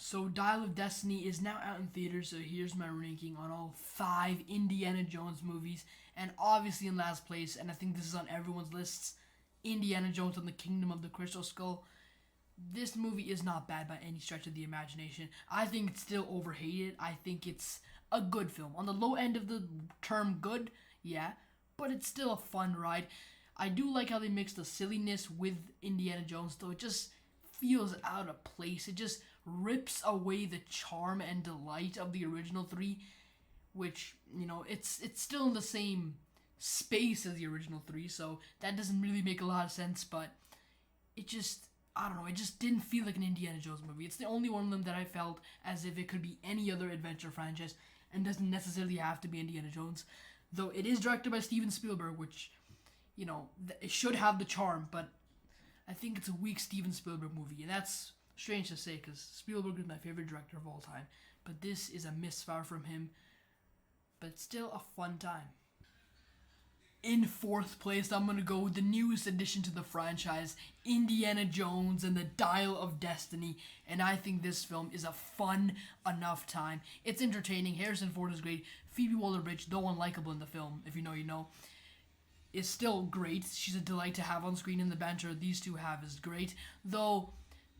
So Dial of Destiny is now out in theaters, so here's my ranking on all 5 Indiana Jones movies. And obviously in last place, and I think this is on everyone's lists, Indiana Jones and the Kingdom of the Crystal Skull. This movie is not bad by any stretch of the imagination. I think it's still overhated. I think it's a good film. On the low end of the term good, yeah, but it's still a fun ride. I do like how they mix the silliness with Indiana Jones, though it just feels out of place. It just rips away the charm and delight of the original 3, which, it's still in the same space as the original 3, so that doesn't really make a lot of sense, but it just, I don't know, it just didn't feel like an Indiana Jones movie. It's the only one of them that I felt as if it could be any other adventure franchise and doesn't necessarily have to be Indiana Jones, though it is directed by Steven Spielberg, which, it should have the charm, but I think it's a weak Steven Spielberg movie, and that's strange to say because Spielberg is my favorite director of all time, but this is a misfire from him, but still a fun time. In 4th place, I'm going to go with the newest addition to the franchise, Indiana Jones and the Dial of Destiny, and I think this film is a fun enough time. It's entertaining, Harrison Ford is great, Phoebe Waller-Bridge, though unlikable in the film, if you know, you know, is still great. She's a delight to have on screen, and the banter these two have is great, though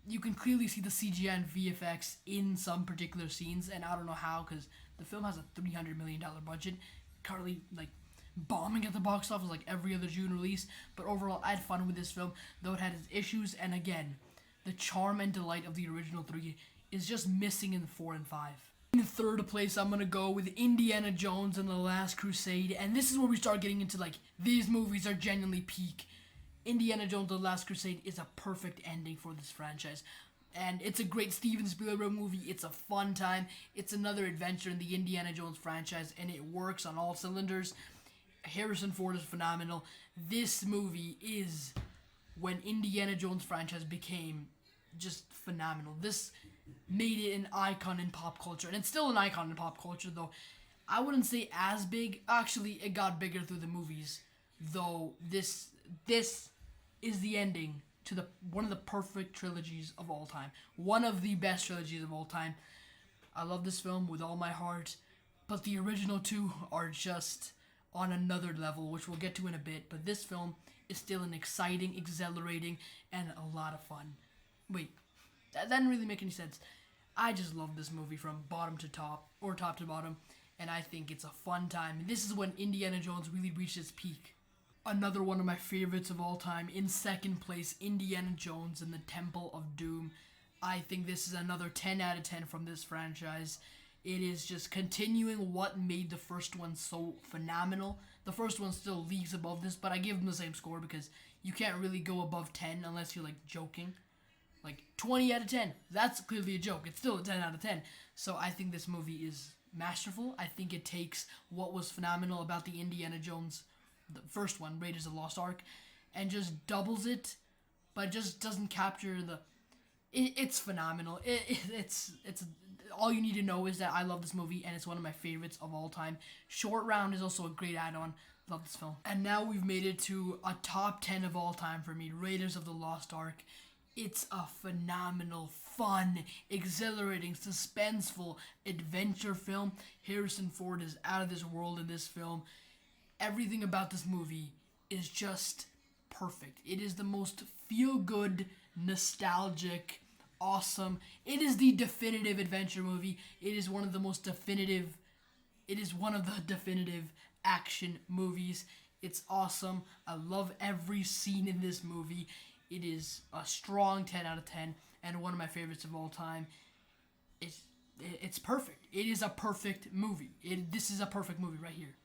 you can clearly see the CGI and VFX in some particular scenes, and I don't know how, because the film has a $300 million budget, currently, bombing at the box office like every other June release, but overall, I had fun with this film, though it had its issues, and again, the charm and delight of the original 3 is just missing in 4 and 5. In 3rd place, I'm going to go with Indiana Jones and the Last Crusade, and this is where we start getting into, these movies are genuinely peak. Indiana Jones and the Last Crusade is a perfect ending for this franchise, and it's a great Steven Spielberg movie. It's a fun time. It's another adventure in the Indiana Jones franchise, and it works on all cylinders. Harrison Ford is phenomenal. This movie is when Indiana Jones franchise became just phenomenal. This made it an icon in pop culture, and it's still an icon in pop culture, though I wouldn't say as big. Actually, it got bigger through the movies, though this is the ending to one of the perfect trilogies of all time. One of the best trilogies of all time. I love this film with all my heart, but the original 2 are just on another level, which we'll get to in a bit, but this film is still an exciting, exhilarating, and a lot of fun. Wait, that didn't really make any sense. I just love this movie from bottom to top, or top to bottom, and I think it's a fun time. This is when Indiana Jones really reached its peak. Another one of my favorites of all time, in 2nd place, Indiana Jones and the Temple of Doom. I think this is another 10 out of 10 from this franchise. It is just continuing what made the first one so phenomenal. The first one still leagues above this, but I give them the same score because you can't really go above 10 unless you're joking. 20 out of 10, that's clearly a joke. It's still a 10 out of 10. So I think this movie is masterful. I think it takes what was phenomenal about the Indiana Jones, the first one, Raiders of the Lost Ark, and just doubles it, but just doesn't capture it's phenomenal. It's all you need to know is that I love this movie, and it's one of my favorites of all time. Short Round is also a great add-on. Love this film. And now we've made it to a top 10 of all time for me, Raiders of the Lost Ark. It's a phenomenal, fun, exhilarating, suspenseful adventure film. Harrison Ford is out of this world in this film. Everything about this movie is just perfect. It is the most feel-good, nostalgic, awesome. It is the definitive adventure movie. It is one of the definitive action movies. It's awesome. I love every scene in this movie. It is a strong 10 out of 10 and one of my favorites of all time. It's perfect. It is a perfect movie. This is a perfect movie right here.